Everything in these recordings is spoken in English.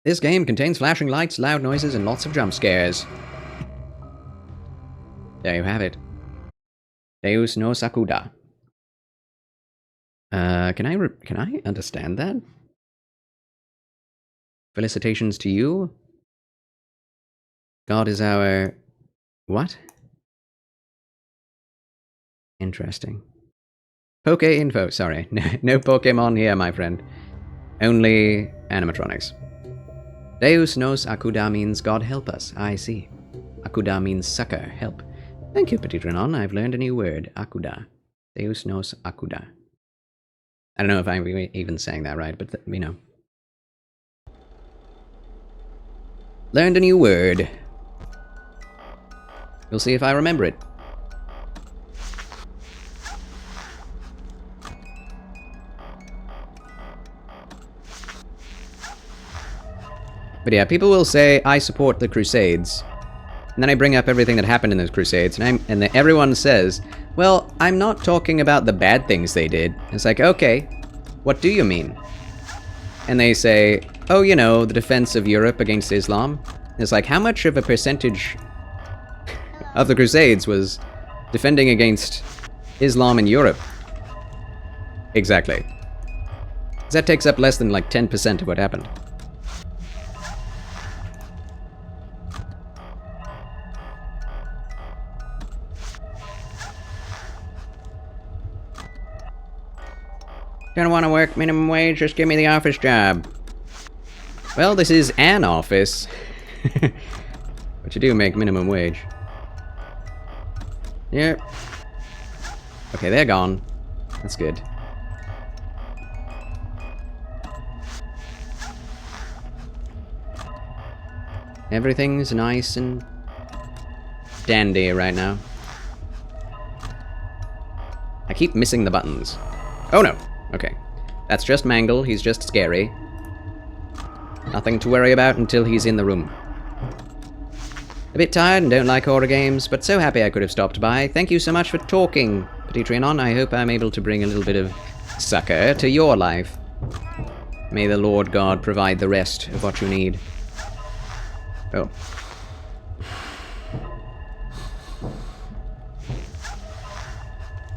This game contains flashing lights, loud noises, and lots of jump scares. There you have it. Deus no Sakuda. Can I understand that? Felicitations to you. God is our... What? Interesting. Poke info, sorry. No Pokemon here, my friend. Only animatronics. Deus nos Akuda means God help us. I see. Akuda means succor, help. Thank you, Petit Renan. I've learned a new word. Akuda. Deus nos Akuda. I don't know if I'm even saying that right, but you know. Learned a new word. We'll see if I remember it. But yeah, people will say, I support the Crusades. And then I bring up everything that happened in those Crusades, and then everyone says, well, I'm not talking about the bad things they did. It's like, okay, what do you mean? And they say, oh, you know, the defense of Europe against Islam. And it's like, how much of a percentage of the Crusades was defending against Islam in Europe? Exactly. That takes up less than like 10% of what happened. Don't want to work minimum wage, just give me the office job. Well, this is an office. But you do make minimum wage. Yep. Okay, they're gone. That's good. Everything's nice and dandy right now. I keep missing the buttons. Oh no! Okay. That's just Mangle, he's just scary. Nothing to worry about until he's in the room. A bit tired and don't like horror games, but so happy I could have stopped by. Thank you so much for talking, Petit Trianon. I hope I'm able to bring a little bit of succor to your life. May the Lord God provide the rest of what you need. Oh.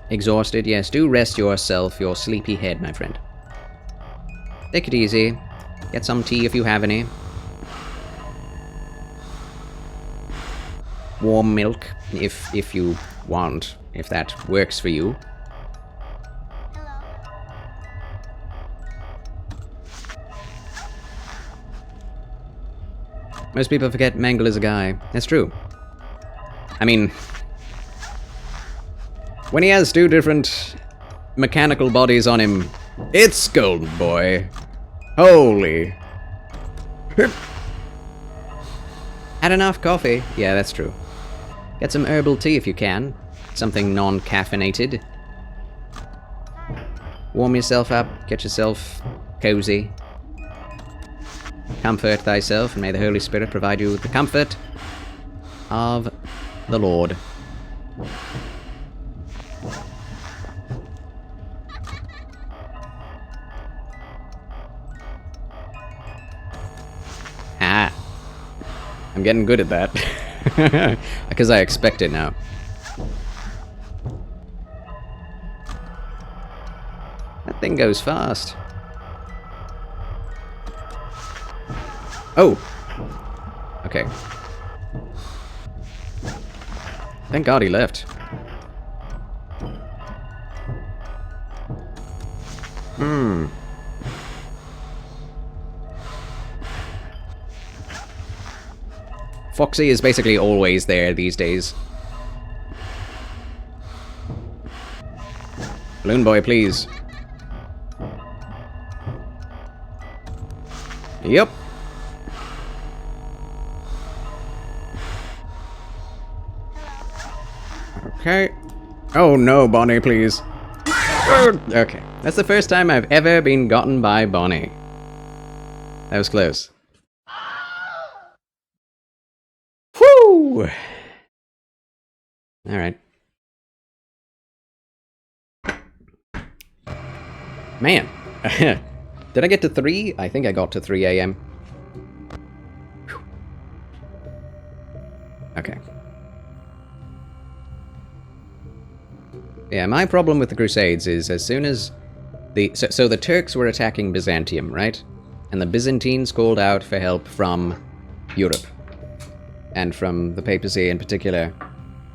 Exhausted? Yes, do rest yourself, your sleepy head, my friend. Take it easy. Get some tea if you have any. Warm milk, if you want, if that works for you. Most people forget Mangle is a guy. That's true. I mean, when he has two different mechanical bodies on him, it's Golden Boy. Holy. Had enough coffee? Yeah, that's true. Get some herbal tea if you can. Something non-caffeinated. Warm yourself up, get yourself cozy. Comfort thyself, and may the Holy Spirit provide you with the comfort of the Lord. Ah. I'm getting good at that. Because I expect it now. That thing goes fast. Oh! Okay. Thank God he left. Hmm. Foxy is basically always there these days. Balloon Boy, please. Yep. Okay. Oh no, Bonnie, please. Okay. That's the first time I've ever been gotten by Bonnie. That was close. Whew! Alright. Man. Did I get to 3? I think I got to 3 a.m. Okay. Yeah, my problem with the Crusades is as soon as so the Turks were attacking Byzantium, right? And the Byzantines called out for help from Europe. And from the papacy in particular.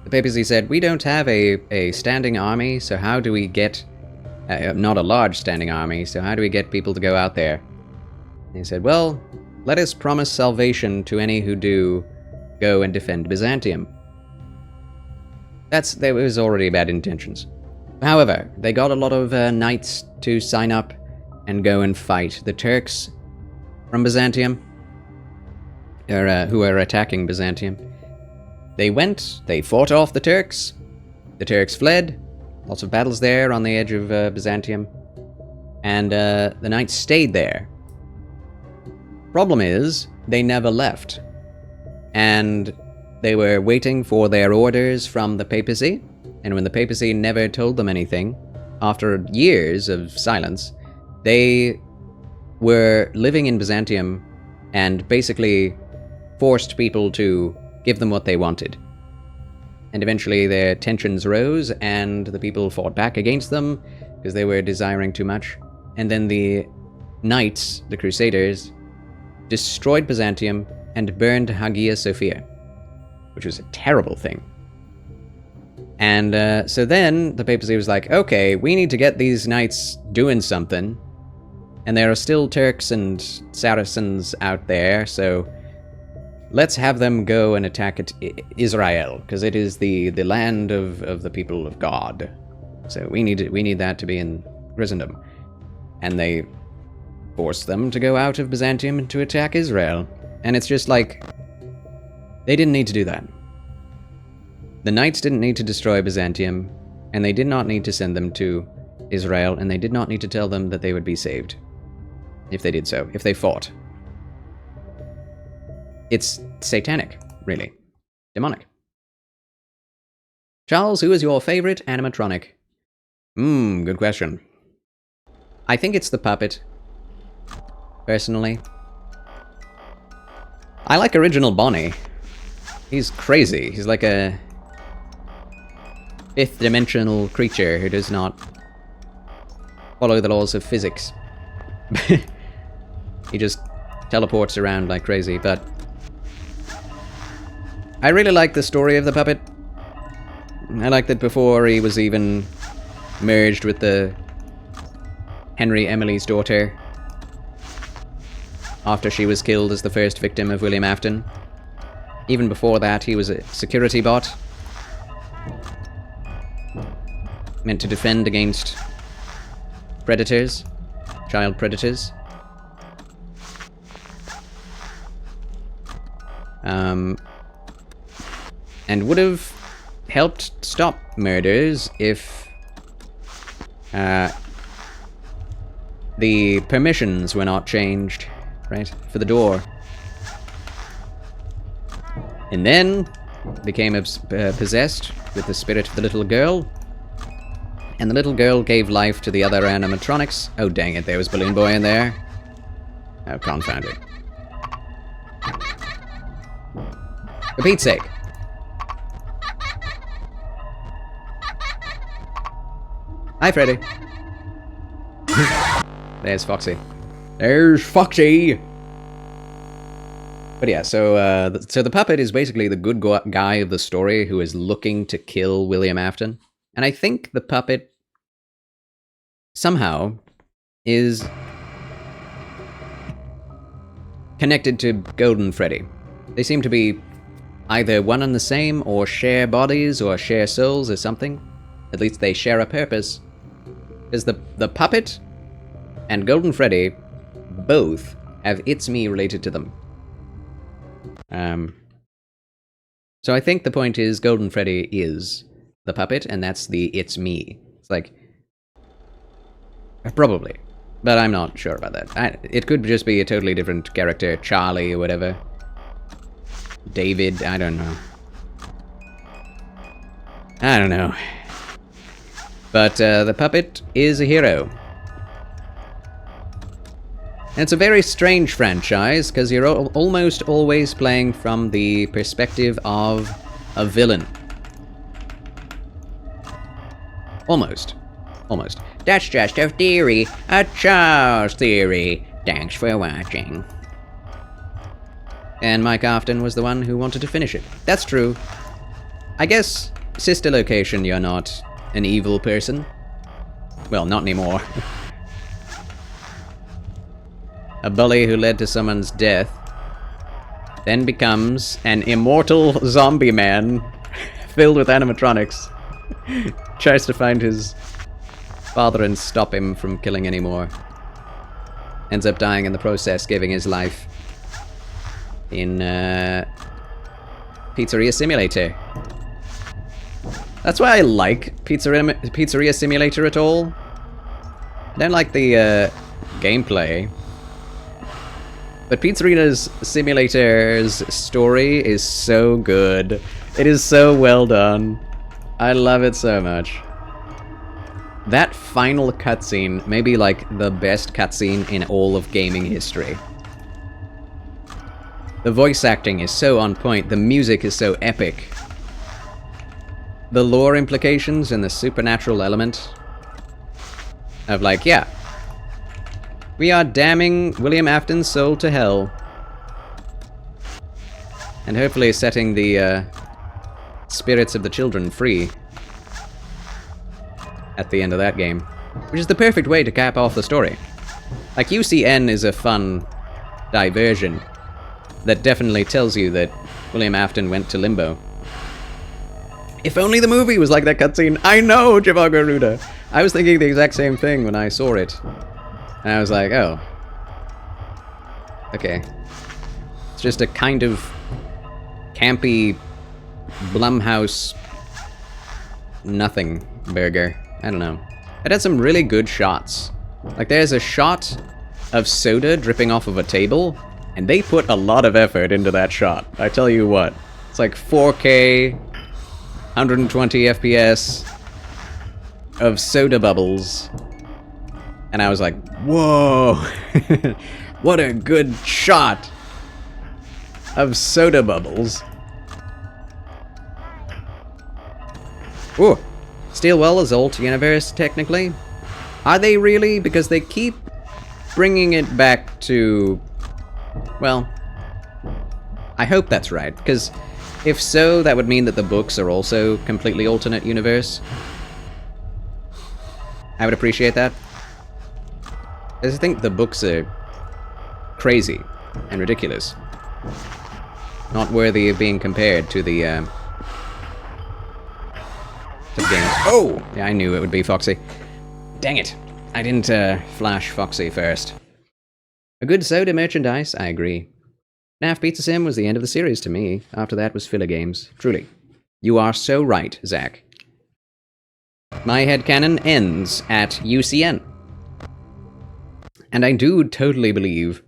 The papacy said, we don't have a standing army, so how do we get... not a large standing army, so how do we get people to go out there? And he said, well, let us promise salvation to any who do go and defend Byzantium. There was already bad intentions. However, they got a lot of knights to sign up and go and fight the Turks from Byzantium, who are attacking Byzantium. They went, they fought off the Turks fled, lots of battles there on the edge of Byzantium, and the knights stayed there. Problem is, they never left, and they were waiting for their orders from the papacy, and when the papacy never told them anything, after years of silence, they were living in Byzantium and basically forced people to give them what they wanted. And eventually their tensions rose and the people fought back against them because they were desiring too much. And then the knights, the Crusaders, destroyed Byzantium and burned Hagia Sophia, which was a terrible thing. And so then the papacy was like, okay, we need to get these knights doing something. And there are still Turks and Saracens out there, so let's have them go and attack Israel, because it is the land of the people of God. So we need that to be in Christendom. And they forced them to go out of Byzantium to attack Israel. And it's just like, they didn't need to do that. The knights didn't need to destroy Byzantium, and they did not need to send them to Israel, and they did not need to tell them that they would be saved. If they did so, if they fought. It's satanic, really. Demonic. Charles, who is your favorite animatronic? Good question. I think it's the puppet, personally. I like original Bonnie. He's crazy. He's like a fifth-dimensional creature who does not follow the laws of physics. He just teleports around like crazy, but I really like the story of the puppet. I like that before he was even merged with the Henry Emily's daughter, after she was killed as the first victim of William Afton. Even before that, he was a security bot, meant to defend against predators, child predators. And would have helped stop murders if the permissions were not changed, right, for the door. And then became possessed with the spirit of the little girl, and the little girl gave life to the other animatronics. Oh dang it, there was Balloon Boy in there. Oh, confound it. For Pete's sake. Hi, Freddy. There's Foxy. There's Foxy! But yeah, so the puppet is basically the good guy of the story who is looking to kill William Afton. And I think the puppet somehow is connected to Golden Freddy. They seem to be either one and the same, or share bodies, or share souls, or something. At least they share a purpose. Because the puppet and Golden Freddy both have It's Me related to them. So I think the point is Golden Freddy is the puppet, and that's the It's Me. It's like, probably, but I'm not sure about that. It could just be a totally different character, Charlie or whatever. David, I don't know. I don't know. But the puppet is a hero. And it's a very strange franchise, because you're almost always playing from the perspective of a villain. Almost. Almost. That's just a theory. A Charles theory. Thanks for watching. And Mike Afton was the one who wanted to finish it. That's true. I guess, sister location, you're not an evil person. Well, not anymore. A bully who led to someone's death then becomes an immortal zombie man filled with animatronics. Tries to find his father and stop him from killing anymore. Ends up dying in the process, giving his life in Pizzeria Simulator. That's why I like Pizzeria Simulator at all. I don't like the gameplay. But Pizzeria Simulator's story is so good. It is so well done. I love it so much. That final cutscene may be like the best cutscene in all of gaming history. The voice acting is so on point, the music is so epic. The lore implications and the supernatural element of like, yeah, we are damning William Afton's soul to hell. And hopefully setting the spirits of the children free at the end of that game. Which is the perfect way to cap off the story. Like, UCN is a fun diversion that definitely tells you that William Afton went to limbo. If only the movie was like that cutscene. I know, Javago Ruda. I was thinking the exact same thing when I saw it. And I was like, oh. Okay. It's just a kind of campy Blumhouse nothing burger. I don't know. It had some really good shots. Like, there's a shot of soda dripping off of a table, and they put a lot of effort into that shot. I tell you what. It's like 4K, 120 FPS of soda bubbles. And I was like, whoa! What a good shot of soda bubbles. Ooh. Steelwell is alt universe, technically. Are they really? Because they keep bringing it back to... Well, I hope that's right, because if so, that would mean that the books are also completely alternate universe. I would appreciate that. Because I think the books are crazy and ridiculous. Not worthy of being compared to the games. Oh! Yeah, I knew it would be Foxy. Dang it. I didn't flash Foxy first. A good soda merchandise, I agree. FNAF Pizza Sim was the end of the series to me. After that was filler games. Truly. You are so right, Zach. My headcanon ends at UCN. And I do totally believe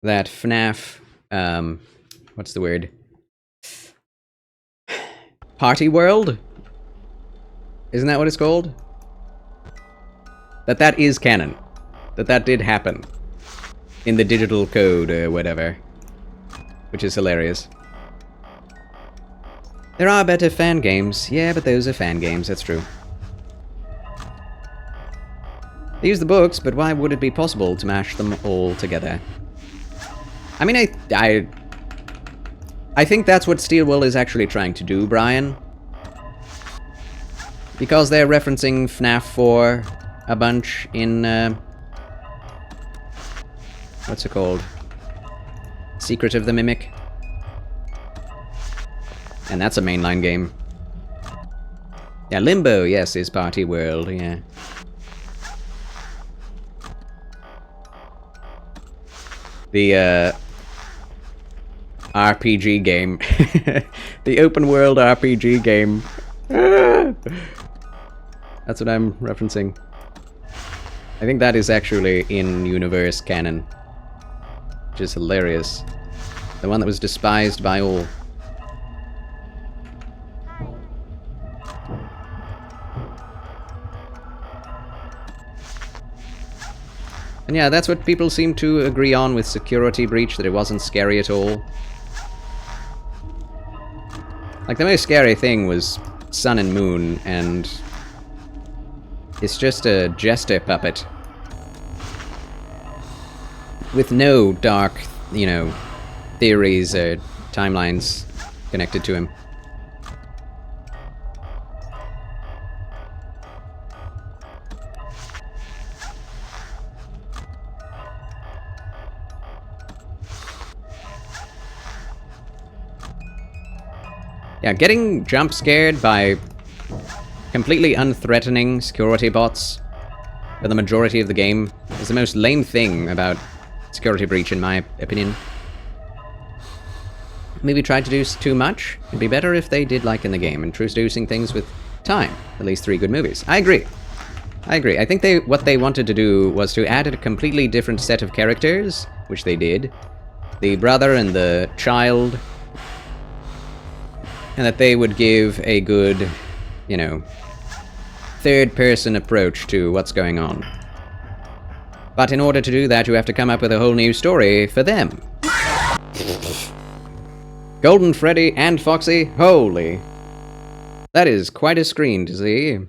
that FNAF, what's the word? Party World? Isn't that what it's called? That is canon. That did happen. In the digital code or whatever. Which is hilarious. There are better fan games. Yeah, but those are fan games, that's true. They use the books, but why would it be possible to mash them all together? I mean, I think that's what Steelwell is actually trying to do, Brian. Because they're referencing FNAF 4 a bunch in, what's it called? Secret of the Mimic. And that's a mainline game. Yeah, Limbo, yes, is Party World, yeah. The, RPG game. The open world RPG game. That's what I'm referencing. I think that is actually in universe canon. Which is hilarious. The one that was despised by all. And yeah, that's what people seem to agree on with Security Breach, that it wasn't scary at all. Like, the most scary thing was Sun and Moon, and it's just a jester puppet. With no dark, you know, theories or timelines connected to him. Yeah, getting jump scared by completely unthreatening security bots for the majority of the game is the most lame thing about Security Breach, in my opinion. Maybe tried to do too much. It'd be better if they did like in the game, introducing things with time. At least 3 good movies. I agree. I think what they wanted to do was to add a completely different set of characters, which they did. The brother and the child. And that they would give a good, you know, third-person approach to what's going on. But in order to do that, you have to come up with a whole new story for them. Golden Freddy and Foxy? Holy. That is quite a screen to see.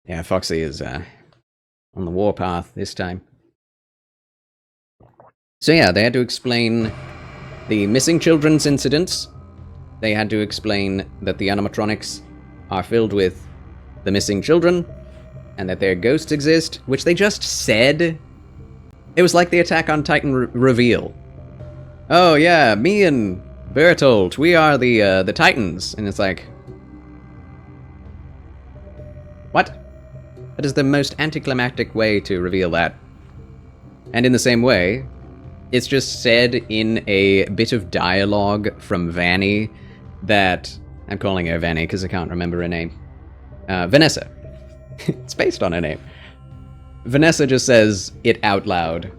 Yeah, Foxy is on the warpath this time. So yeah, they had to explain the missing children's incidents. They had to explain that the animatronics are filled with the missing children, and that their ghosts exist, which they just said. It was like the Attack on Titan reveal. Oh yeah, me and Bertolt, we are the Titans. And it's like... What? That is the most anticlimactic way to reveal that. And in the same way, it's just said in a bit of dialogue from Vanny that... I'm calling her Vanny because I can't remember her name. Vanessa. It's based on her name. Vanessa just says it out loud.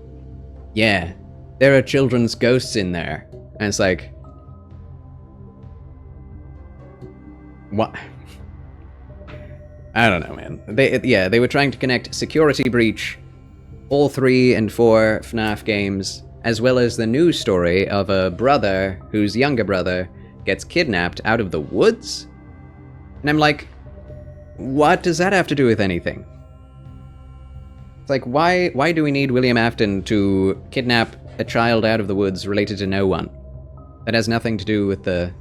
Yeah, there are children's ghosts in there. And it's like... What? I don't know, man. They were trying to connect Security Breach, all 3 and 4 FNAF games, as well as the news story of a brother whose younger brother gets kidnapped out of the woods? And I'm like, what does that have to do with anything? It's like, why do we need William Afton to kidnap a child out of the woods related to no one? That has nothing to do with the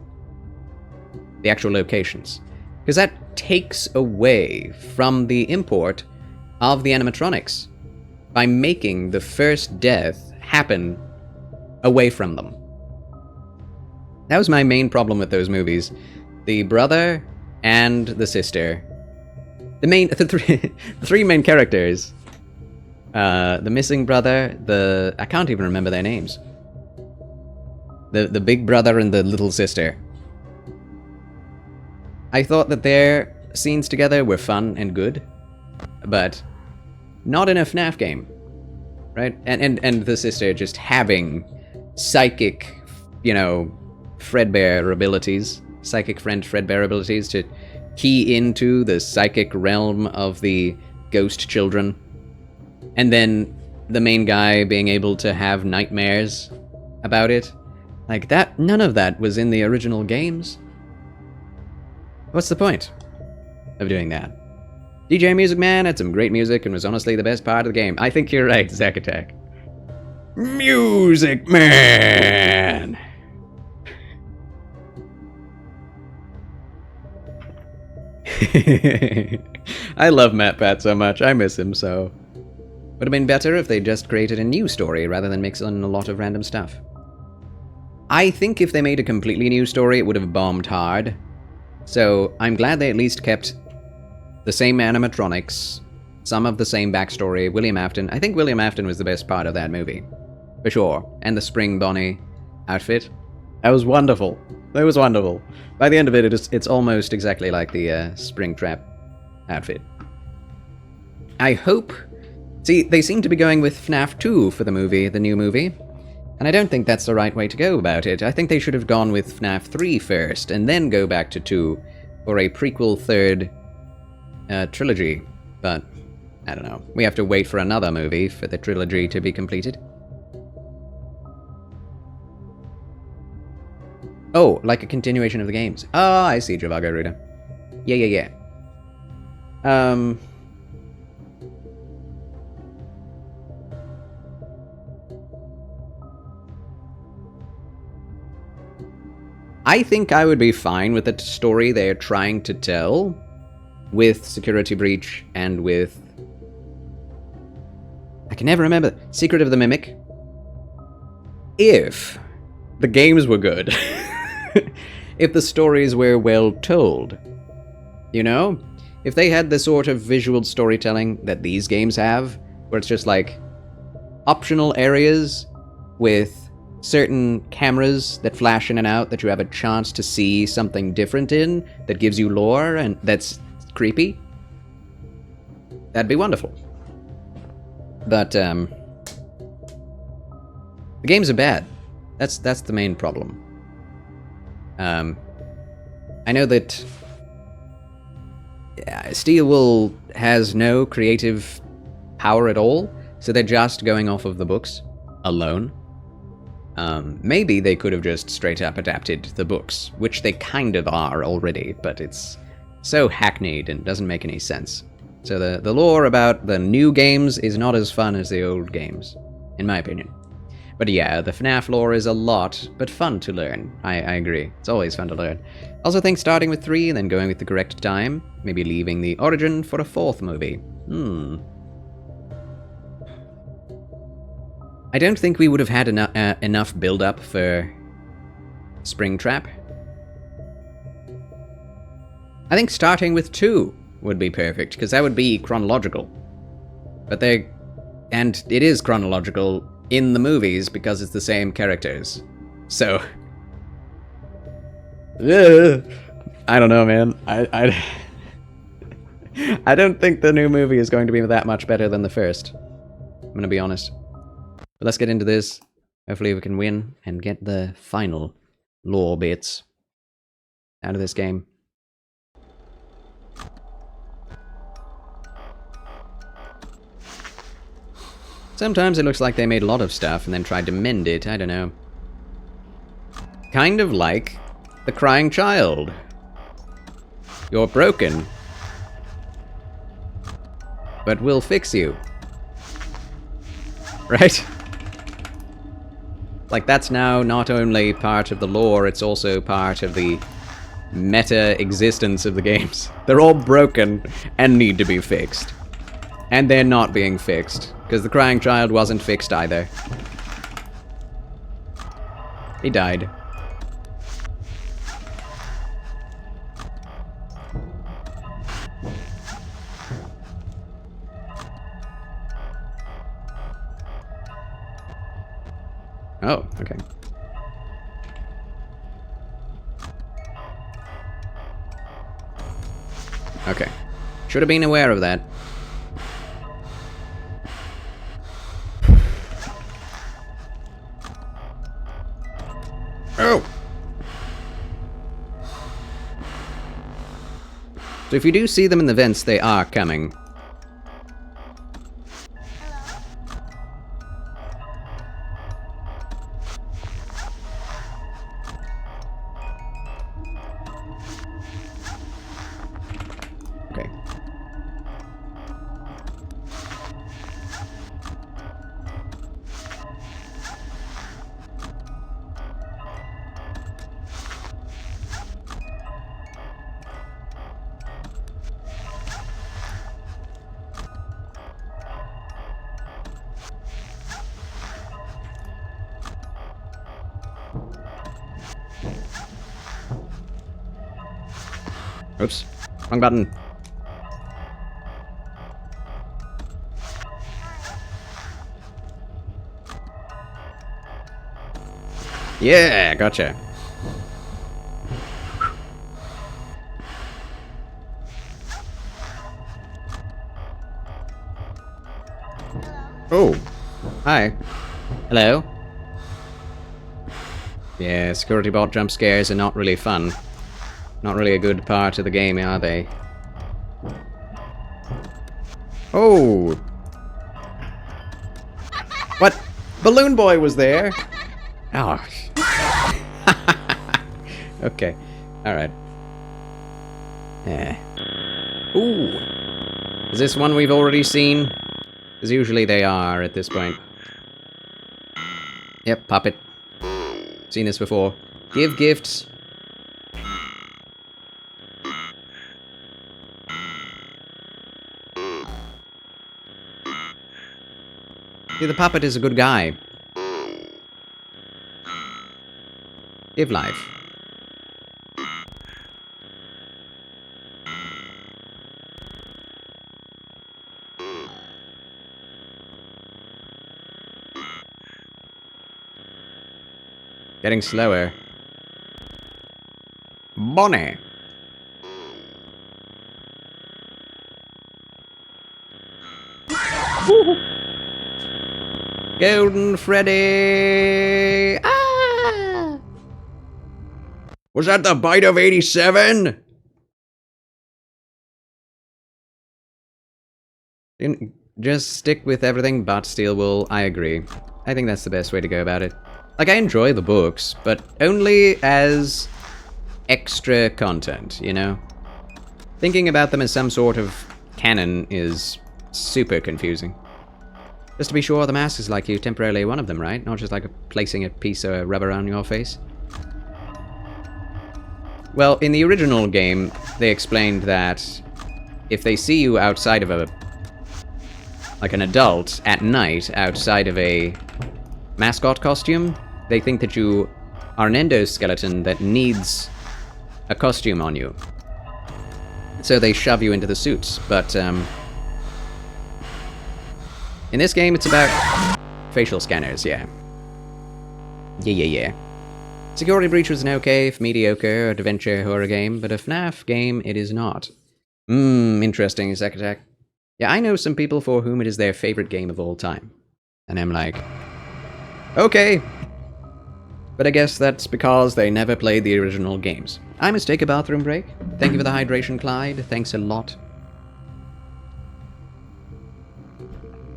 actual locations. Because that takes away from the import of the animatronics by making the first death happen away from them. That was my main problem with those movies. The brother and the sister. The 3 main characters. The missing brother, I can't even remember their names. The big brother and the little sister. I thought that their scenes together were fun and good, but not in a FNAF game, right? And the sister just having psychic, you know, Fredbear abilities, psychic friend Fredbear abilities to key into the psychic realm of the ghost children, and then the main guy being able to have nightmares about it. Like that, none of that was in the original games. What's the point of doing that? DJ Music Man had some great music and was honestly the best part of the game. I think you're right, Zack Attack. Music Man! I love MatPat so much. I miss him so. Would have been better if they just created a new story rather than mixing a lot of random stuff. I think if they made a completely new story, it would have bombed hard. So I'm glad they at least kept the same animatronics, some of the same backstory. William Afton. I think William Afton was the best part of that movie. For sure. And the Spring Bonnie outfit. That was wonderful. That was wonderful. By the end of it, it's almost exactly like the Springtrap outfit. I hope... See, they seem to be going with FNAF 2 for the movie, the new movie. And I don't think that's the right way to go about it. I think they should have gone with FNAF 3 first, and then go back to 2 for a prequel third trilogy. But I don't know. We have to wait for another movie for the trilogy to be completed. Oh, like a continuation of the games. Oh, I see, Javago Ruda. Yeah. I think I would be fine with the story they're trying to tell with Security Breach and with... I can never remember. Secret of the Mimic. If the games were good. If the stories were well told. You know? If they had the sort of visual storytelling that these games have, where it's just like optional areas with certain cameras that flash in and out that you have a chance to see something different in, that gives you lore and that's creepy, that'd be wonderful. But the games are bad. That's the main problem. I know that Steelwool has no creative power at all, so they're just going off of the books alone. Maybe they could have just straight up adapted the books, which they kind of are already, but it's so hackneyed and doesn't make any sense. So the lore about the new games is not as fun as the old games, in my opinion. But yeah, the FNAF lore is a lot, but fun to learn. I agree. It's always fun to learn. Also think starting with 3 and then going with the correct time, maybe leaving the origin for a 4th movie. I don't think we would have had enough build-up for Springtrap. I think starting with 2 would be perfect, because that would be chronological. But and it is chronological in the movies because it's the same characters. So... I don't know, man. I don't think the new movie is going to be that much better than the first. I'm gonna be honest. But let's get into this. Hopefully we can win and get the final lore bits out of this game. Sometimes it looks like they made a lot of stuff and then tried to mend it, I don't know. Kind of like the crying child. You're broken, but we'll fix you. Right? Like, that's now not only part of the lore, it's also part of the meta-existence of the games. They're all broken and need to be fixed. And they're not being fixed, because the crying child wasn't fixed either. He died. Oh, okay. Okay. Should have been aware of that. Oh! So if you do see them in the vents, they are coming. Okay. Oops. Wrong button. Yeah, gotcha. Oh. Hi. Hello. Yeah, security bot jump scares are not really fun. Not really a good part of the game, are they? Oh! What? Balloon Boy was there! Oh. Okay. Alright. Ooh! Is this one we've already seen? Because usually they are at this point. Yep, puppet. Seen this before. Give gifts. See, the puppet is a good guy. Give life. Getting slower. Bonnie. Golden Freddy! Ah! Was that the bite of 87? Just stick with everything but steel wool. I agree. I think that's the best way to go about it. Like, I enjoy the books, but only as extra content, you know? Thinking about them as some sort of canon is super confusing. Just to be sure, the mask is like you temporarily one of them, right? Not just like placing a piece of rubber on your face. Well, in the original game, they explained that if they see you outside of like an adult at night outside of a mascot costume, they think that you are an endoskeleton that needs a costume on you. So they shove you into the suits, but in this game it's about facial scanners, yeah. Yeah. Security Breach was an okay, if mediocre, adventure horror game, but a FNAF game it is not. Interesting, Zack Attack. Yeah, I know some people for whom it is their favorite game of all time. And I'm like, okay. But I guess that's because they never played the original games. I must take a bathroom break. Thank you for the hydration, Clyde. Thanks a lot.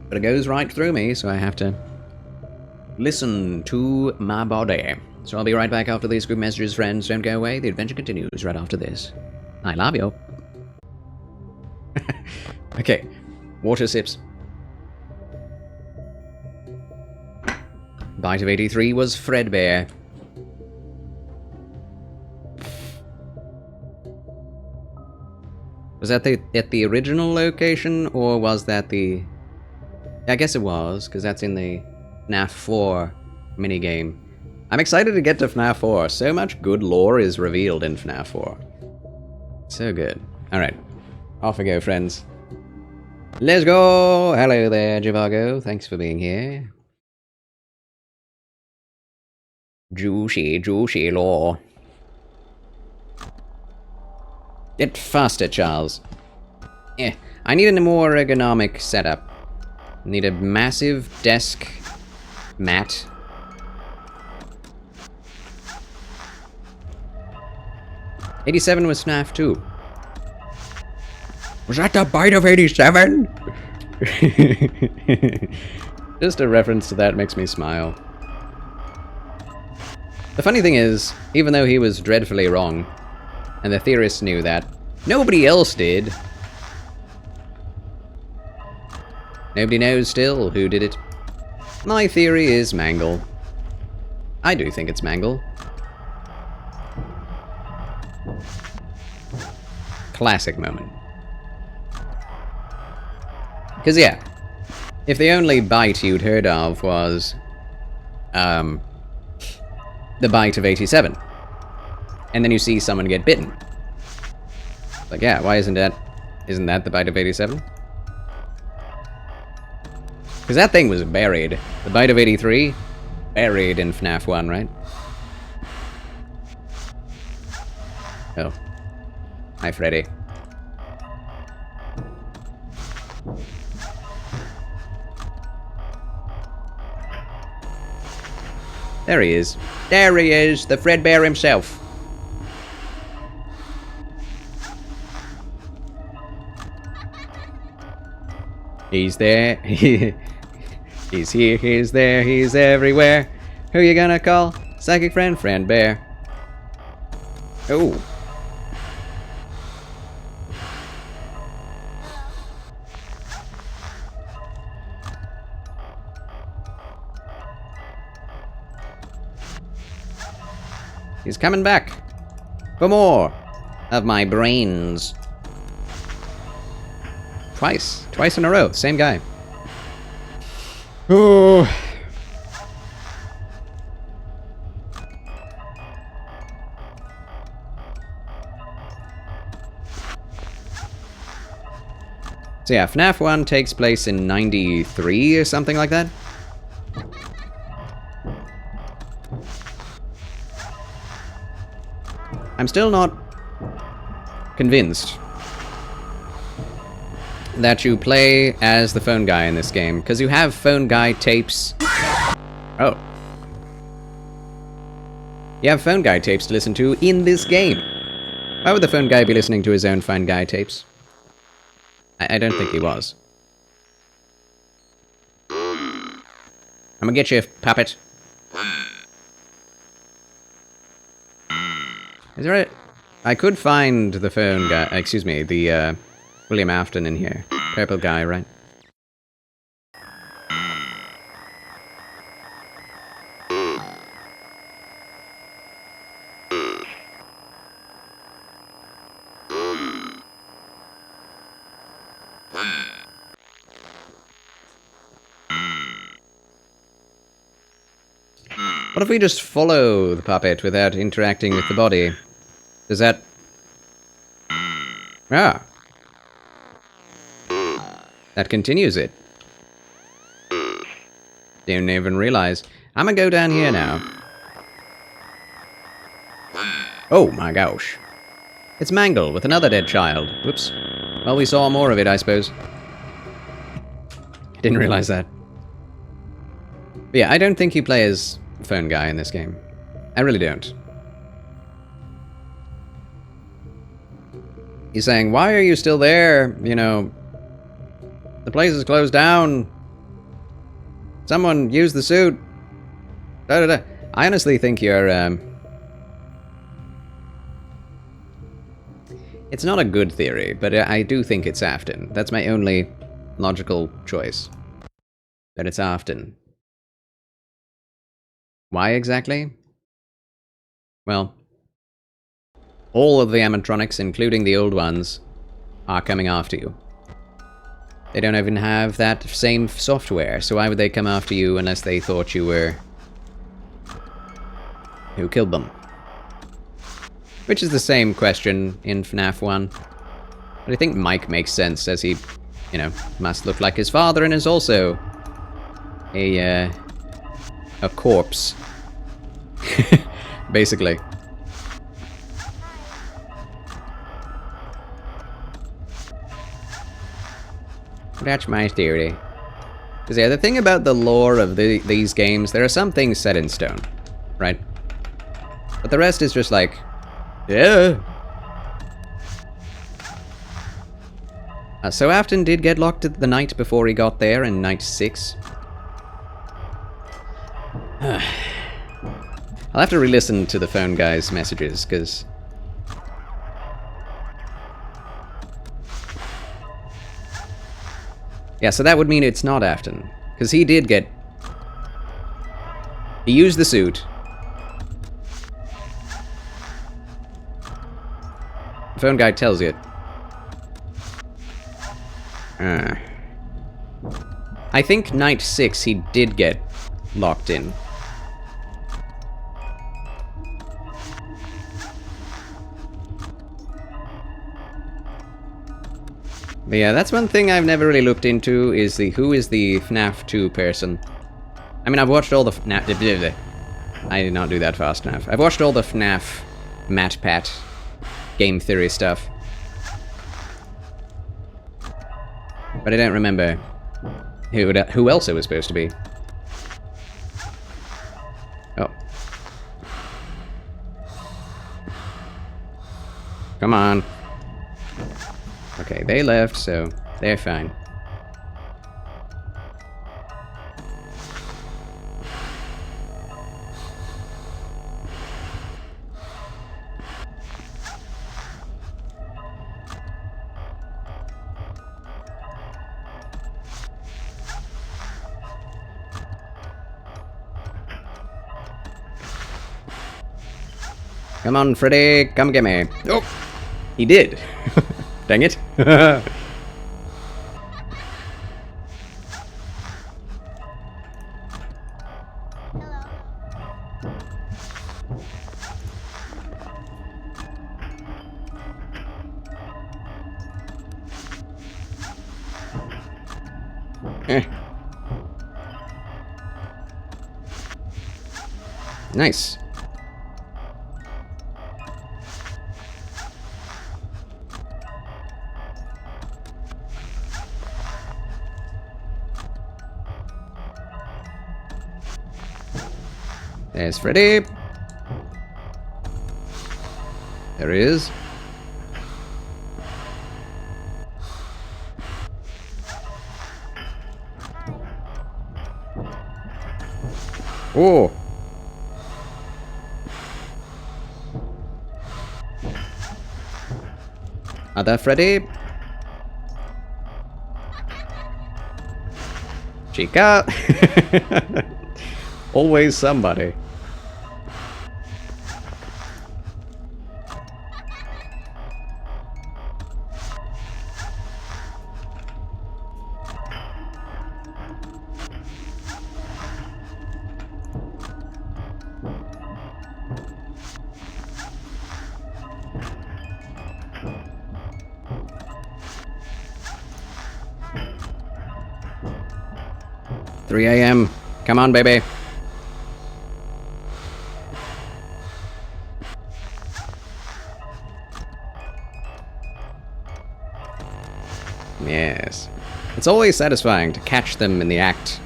But it goes right through me, so I have to listen to my body. So I'll be right back after these group messages, friends. Don't go away. The adventure continues right after this. I love you. Okay. Water sips. Bite of 83 was Fredbear. Was that at the original location, or was that the... I guess it was, because that's in the FNAF 4 minigame. I'm excited to get to FNAF 4. So much good lore is revealed in FNAF 4. So good. Alright. Off we go, friends. Let's go! Hello there, Javago. Thanks for being here. Juicy lore. Get faster, Charles. Yeah, I need a more ergonomic setup. Need a massive desk mat. '87 was FNAF 2. Was that the bite of 87? Just a reference to that makes me smile. The funny thing is, even though he was dreadfully wrong, and the theorists knew that, nobody else did. Nobody knows still who did it. My theory is Mangle. I do think it's Mangle. Classic moment. Because yeah, if the only bite you'd heard of was, the bite of 87, and then you see someone get bitten. Like, yeah, why isn't that the bite of 87? Because that thing was buried. The bite of 83, buried in FNAF 1, right? Oh. Hi, Freddy. There he is. There he is, the Fredbear himself. He's there. He's here, he's there, he's everywhere. Who you gonna call? Psychic friend, friend bear. Oh. He's coming back for more of my brains. Twice in a row, same guy. Oh. So yeah, FNAF 1 takes place in 93 or something like that. I'm still not convinced that you play as the phone guy in this game, because you have phone guy tapes. Oh. You have phone guy tapes to listen to in this game. Why would the phone guy be listening to his own phone guy tapes? I don't think he was. I'm gonna get you, puppet. Is there a... I could find the phone guy... Excuse me, the, William Afton in here. Purple guy, right? What if we just follow the puppet without interacting with the body? Does that... Ah. That continues it. Didn't even realize. I'm gonna go down here now. Oh my gosh. It's Mangle with another dead child. Whoops. Well, we saw more of it, I suppose. Didn't realize that. But yeah, I don't think you play as phone guy in this game. I really don't. He's saying, why are you still there? You know, the place is closed down. Someone use the suit. Da, da, da. I honestly think you're, It's not a good theory, but I do think it's Afton. That's my only logical choice. That it's Afton. Why exactly? Well, all of the animatronics, including the old ones, are coming after you. They don't even have that same software, so why would they come after you unless they thought you were... who killed them? Which is the same question in FNAF 1. But I think Mike makes sense, as he, you know, must look like his father and is also a corpse. Basically. That's my theory. Because yeah, the thing about the lore of these games, there are some things set in stone, right? But the rest is just like, yeah. So Afton did get locked the night before he got there in night 6. I'll have to re-listen to the phone guy's messages, because... yeah, so that would mean it's not Afton. Because he did get... he used the suit. The phone guy tells you. I think night 6 he did get locked in. But yeah, that's one thing I've never really looked into, is the who is the FNAF 2 person. I mean, I've watched all the FNAF... I did not do that fast enough. I've watched all the FNAF MatPat game theory stuff. But I don't remember who else it was supposed to be. Oh. Come on. Okay, they left, so they're fine. Come on, Freddy, come get me. Oh, he did. Dang it. Nice. There's Freddy. There he is. Oh. Other Freddy. Chica. Always somebody. $3 a.m. Come on, baby. Yes. It's always satisfying to catch them in the act.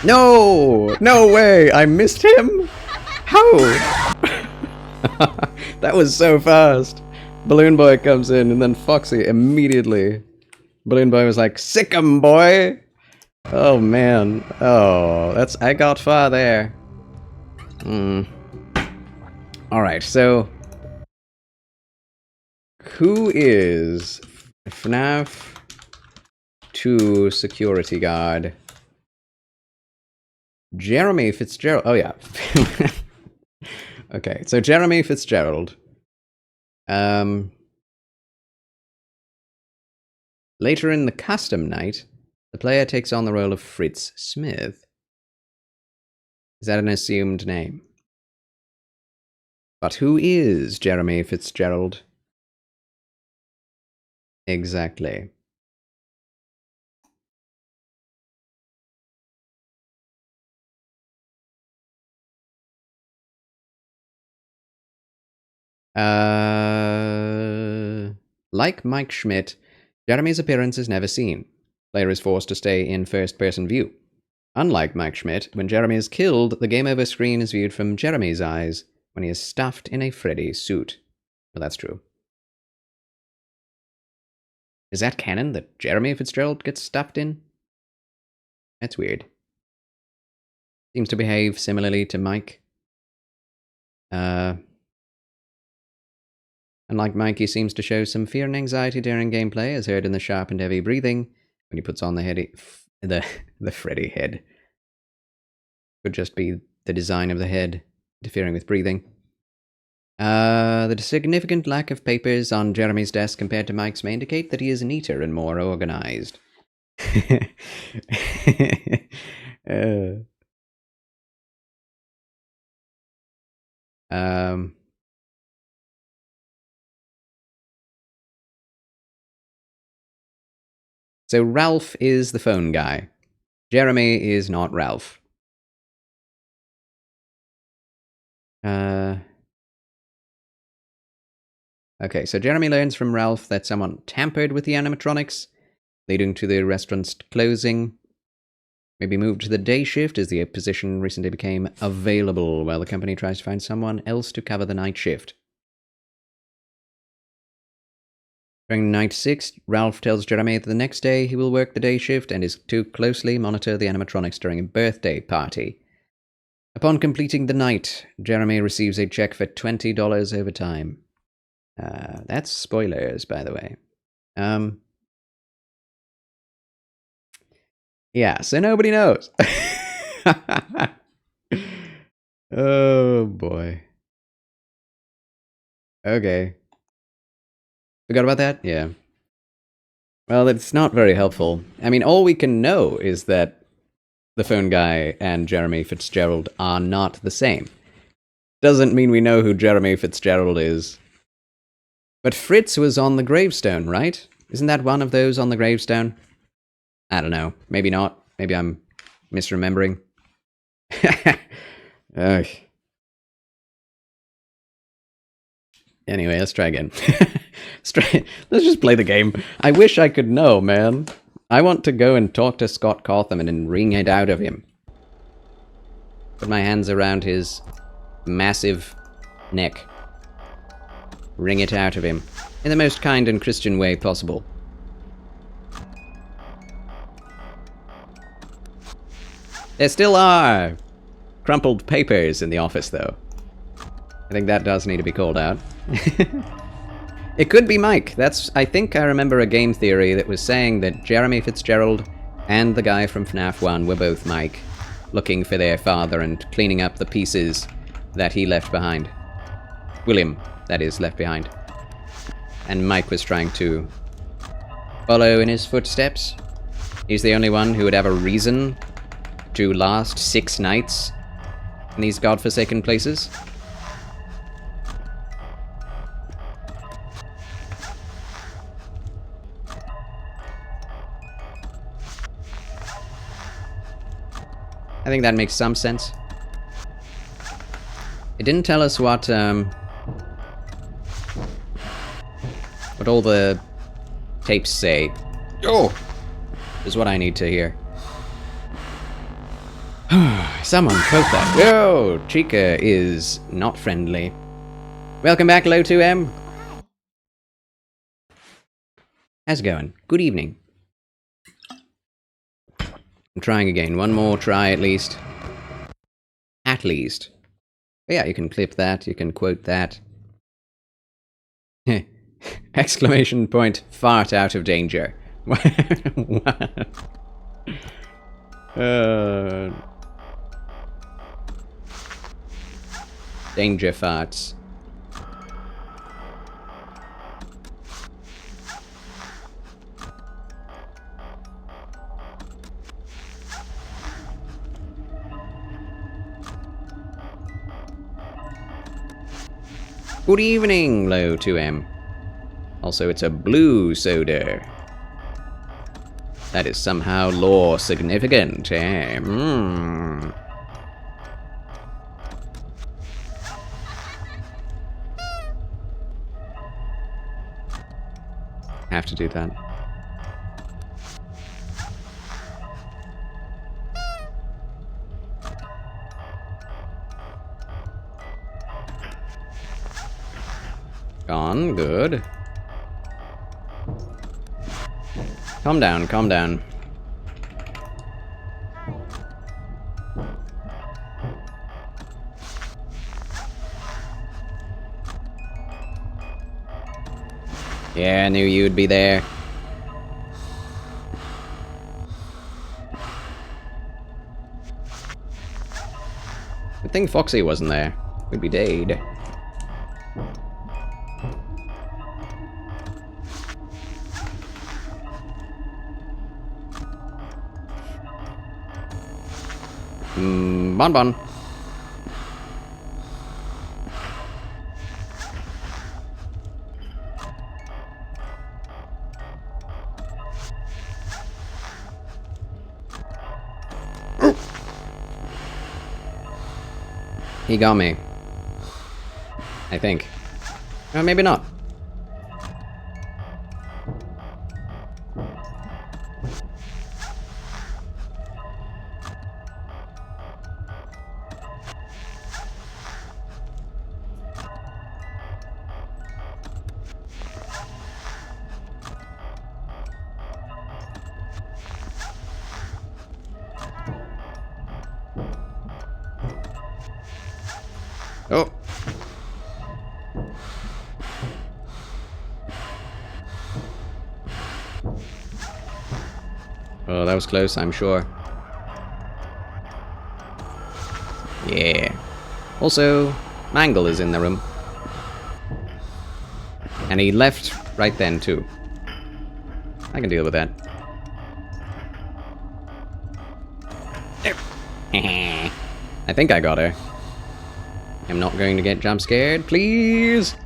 No! No way! I missed him? How? That was so fast. Balloon Boy comes in and then Foxy immediately. Balloon Boy was like, "Sick 'em, boy!" Oh man. Oh, I got far there. Alright, so who is FNAF 2 security guard? Jeremy Fitzgerald. Oh, yeah. Okay, so Jeremy Fitzgerald. Later in the custom night, the player takes on the role of Fritz Smith. Is that an assumed name? But who is Jeremy Fitzgerald? Exactly. Like Mike Schmidt, Jeremy's appearance is never seen. Player is forced to stay in first-person view. Unlike Mike Schmidt, when Jeremy is killed, the game over screen is viewed from Jeremy's eyes when he is stuffed in a Freddy suit. Well, that's true. Is that canon that Jeremy Fitzgerald gets stuffed in? That's weird. Seems to behave similarly to Mike. Unlike Mike, he seems to show some fear and anxiety during gameplay, as heard in the sharp and heavy breathing when he puts on the Freddy head. Could just be the design of the head interfering with breathing. The significant lack of papers on Jeremy's desk compared to Mike's may indicate that he is neater and more organized. So Ralph is the phone guy. Jeremy is not Ralph. Okay, so Jeremy learns from Ralph that someone tampered with the animatronics, leading to the restaurant's closing. Maybe moved to the day shift as the position recently became available, while the company tries to find someone else to cover the night shift. During night 6, Ralph tells Jeremy that the next day he will work the day shift and is to closely monitor the animatronics during a birthday party. Upon completing the night, Jeremy receives a check for $20 overtime. That's spoilers, by the way. Yeah, so nobody knows. Oh, boy. Okay. Forgot about that? Yeah. Well, it's not very helpful. I mean, all we can know is that the phone guy and Jeremy Fitzgerald are not the same. Doesn't mean we know who Jeremy Fitzgerald is. But Fritz was on the gravestone, right? Isn't that one of those on the gravestone? I don't know. Maybe not. Maybe I'm misremembering. Ugh. Anyway, let's try again. Let's just play the game. I wish I could know, man. I want to go and talk to Scott Cawthon and wring it out of him. Put my hands around his massive neck. Wring it out of him. In the most kind and Christian way possible. There still are crumpled papers in the office, though. I think that does need to be called out. It could be Mike. I think I remember a game theory that was saying that Jeremy Fitzgerald and the guy from FNAF 1 were both Mike, looking for their father and cleaning up the pieces that he left behind. William, that is, left behind. And Mike was trying to follow in his footsteps. He's the only one who would have a reason to last 6 nights in these godforsaken places. I think that makes some sense. It didn't tell us what all the tapes say. Oh! Is what I need to hear. Someone quote that. Whoa! Chica is not friendly. Welcome back, Low 2M. How's it going? Good evening. I'm trying again. One more try at least. At least. Yeah, you can clip that. You can quote that. Exclamation point. Fart out of danger. Danger farts. Good evening, Low 2M. Also, it's a blue soda. That is somehow lore significant, eh? Have to do that. Gone, good. Calm down, calm down. Yeah, I knew you'd be there. Good thing Foxy wasn't there. We'd be dead. Bon. He got me. I think. Maybe not. Oh. Oh, that was close, I'm sure. Yeah. Also, Mangle is in the room. And he left right then, too. I can deal with that. I think I got her. I'm not going to get jump scared, please.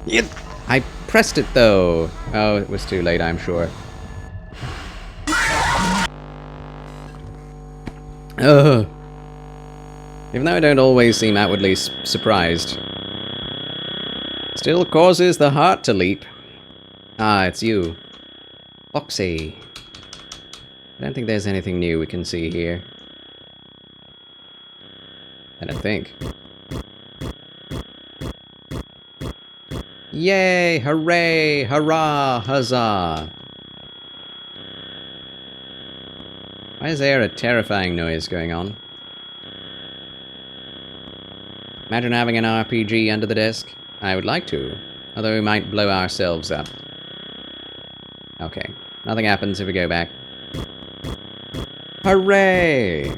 Yep. I pressed it though. Oh, it was too late, I'm sure. Ugh. Even though I don't always seem outwardly surprised, still causes the heart to leap. Ah, it's you. Foxy. I don't think there's anything new we can see here. I don't think. Yay! Hooray! Hurrah! Huzzah! Why is there a terrifying noise going on? Imagine having an RPG under the desk. I would like to, although we might blow ourselves up. Okay, nothing happens if we go back. Hooray!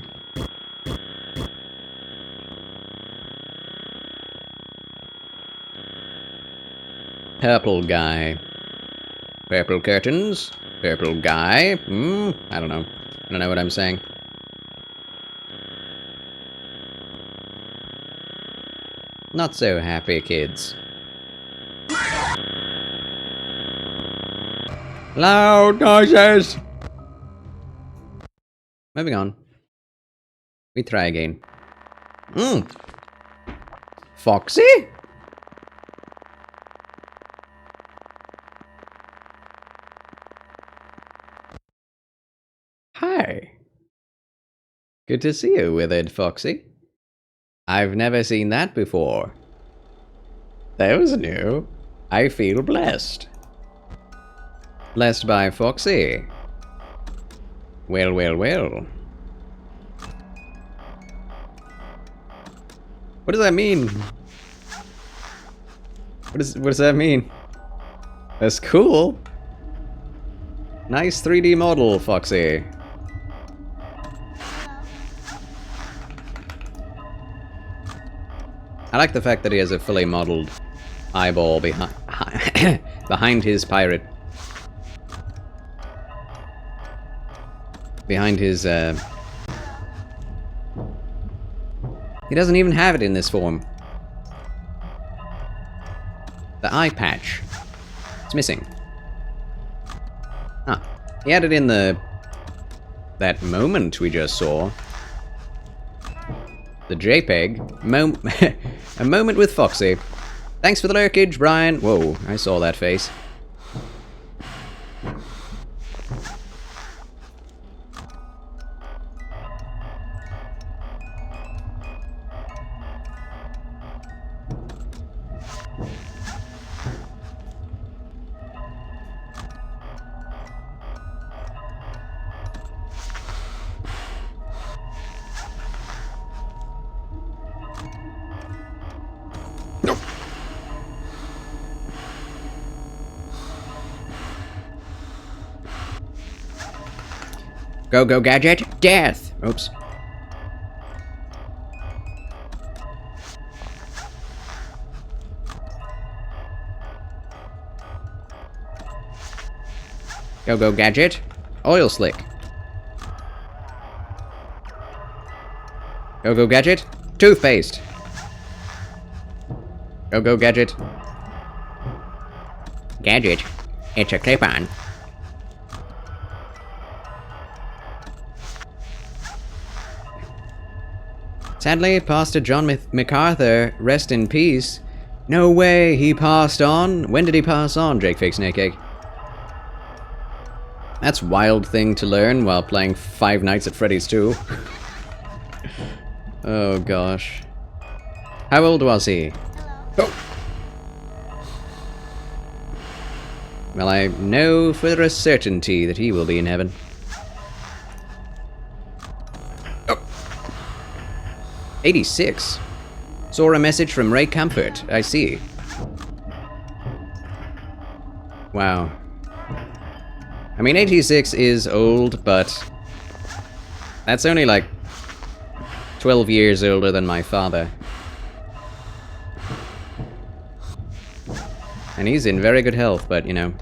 Purple guy. Purple curtains. Purple guy. I don't know. I don't know what I'm saying. Not so happy, kids. Loud noises! Moving on. We try again. Foxy? Hi. Good to see you, withered Foxy. I've never seen that before. That was new. I feel blessed. Blessed by Foxy. Well, well, well. What does that mean? What does that mean? That's cool. Nice 3D model, Foxy. I like the fact that he has a fully modeled eyeball behind his pirate. Behind his, He doesn't even have it in this form. The eye patch. It's missing. Ah. He had it in that moment we just saw. The JPEG. A moment with Foxy. Thanks for the lurkage, Brian. Whoa, I saw that face. Go, go, gadget, death! Oops. Go, go, gadget, oil slick. Go, go, gadget, toothpaste. Go, go, gadget. Gadget, it's a clip-on. Sadly, Pastor John MacArthur, rest in peace. No way, he passed on? When did he pass on, Jake Fake Snake Egg? That's a wild thing to learn while playing Five Nights at Freddy's 2. Oh gosh. How old was he? Oh! Well, I know for a certainty that he will be in heaven. 86. Saw a message from Ray Comfort. I see. Wow. I mean, 86 is old, but that's only like 12 years older than my father. And he's in very good health, but, you know,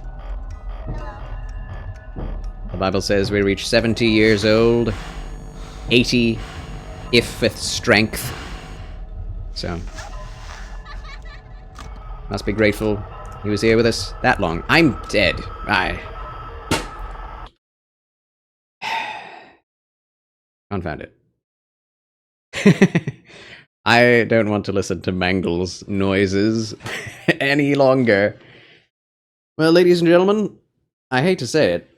the Bible says we reach 70 years old, 80 if with strength. So, must be grateful he was here with us that long. I'm dead. Confound it. I don't want to listen to Mangle's noises any longer. Well, ladies and gentlemen, I hate to say it,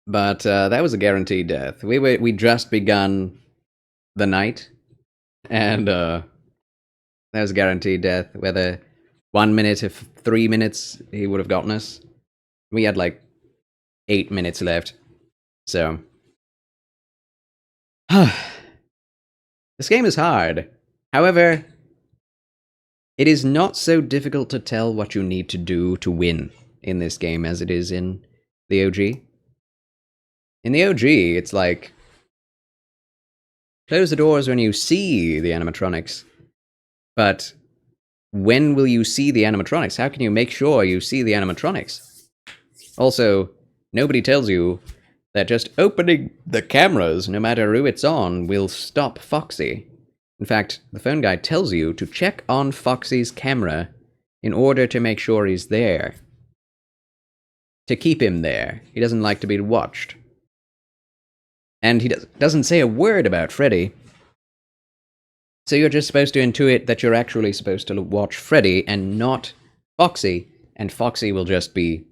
but that was a guaranteed death. We just begun the night, and that was a guaranteed death. Whether 1 minute or 3 minutes, he would have gotten us. We had like 8 minutes left, so. This game is hard. However, it is not so difficult to tell what you need to do to win in this game as it is in the OG. In the OG, it's like, close the doors when you see the animatronics. But when will you see the animatronics? How can you make sure you see the animatronics? Also, nobody tells you that just opening the cameras, no matter who it's on, will stop Foxy. In fact, the phone guy tells you to check on Foxy's camera in order to make sure he's there. To keep him there. He doesn't like to be watched. And he doesn't say a word about Freddy. So you're just supposed to intuit that you're actually supposed to watch Freddy and not Foxy, and Foxy will just be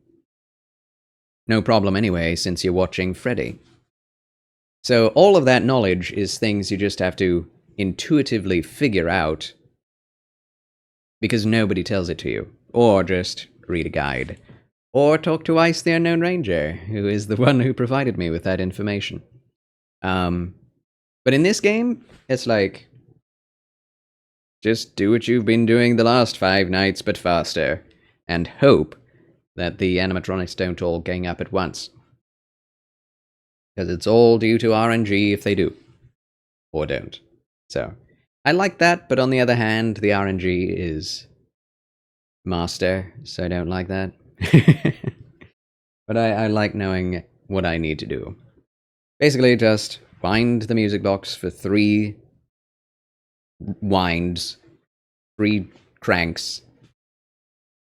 no problem anyway, since you're watching Freddy. So all of that knowledge is things you just have to intuitively figure out because nobody tells it to you. Or just read a guide. Or talk to Ice the Unknown Ranger, who is the one who provided me with that information. But in this game, it's like, just do what you've been doing the last 5 nights, but faster. And hope that the animatronics don't all gang up at once. Because it's all due to RNG if they do. Or don't. So, I like that, but on the other hand, the RNG is master, so I don't like that. But I like knowing what I need to do. Basically, just wind the music box for 3 winds, 3 cranks,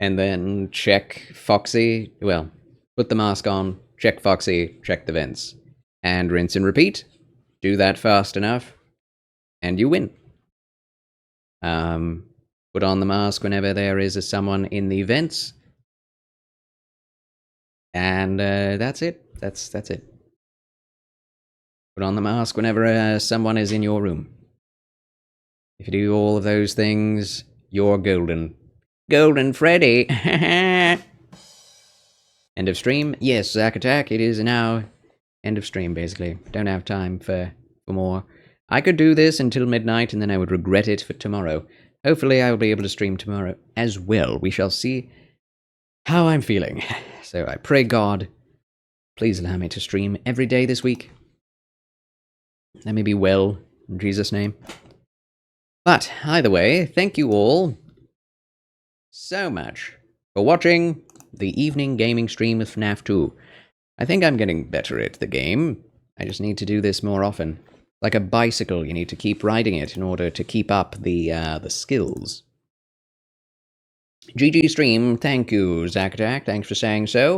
and then check Foxy, well, put the mask on, check Foxy, check the vents, and rinse and repeat. Do that fast enough, and you win. Put on the mask whenever there is someone in the vents, and that's it. That's it. Put on the mask whenever someone is in your room. If you do all of those things, you're golden. Golden Freddy. End of stream? Yes, Zack Attack, it is now end of stream, basically. Don't have time for more. I could do this until midnight, and then I would regret it for tomorrow. Hopefully I will be able to stream tomorrow as well. We shall see how I'm feeling. So I pray God, please allow me to stream every day this week. Let me be well, in Jesus' name. But, either way, thank you all so much for watching the evening gaming stream of FNAF 2. I think I'm getting better at the game. I just need to do this more often. Like a bicycle, you need to keep riding it in order to keep up the skills. GG stream, thank you, Zack Attack, thanks for saying so.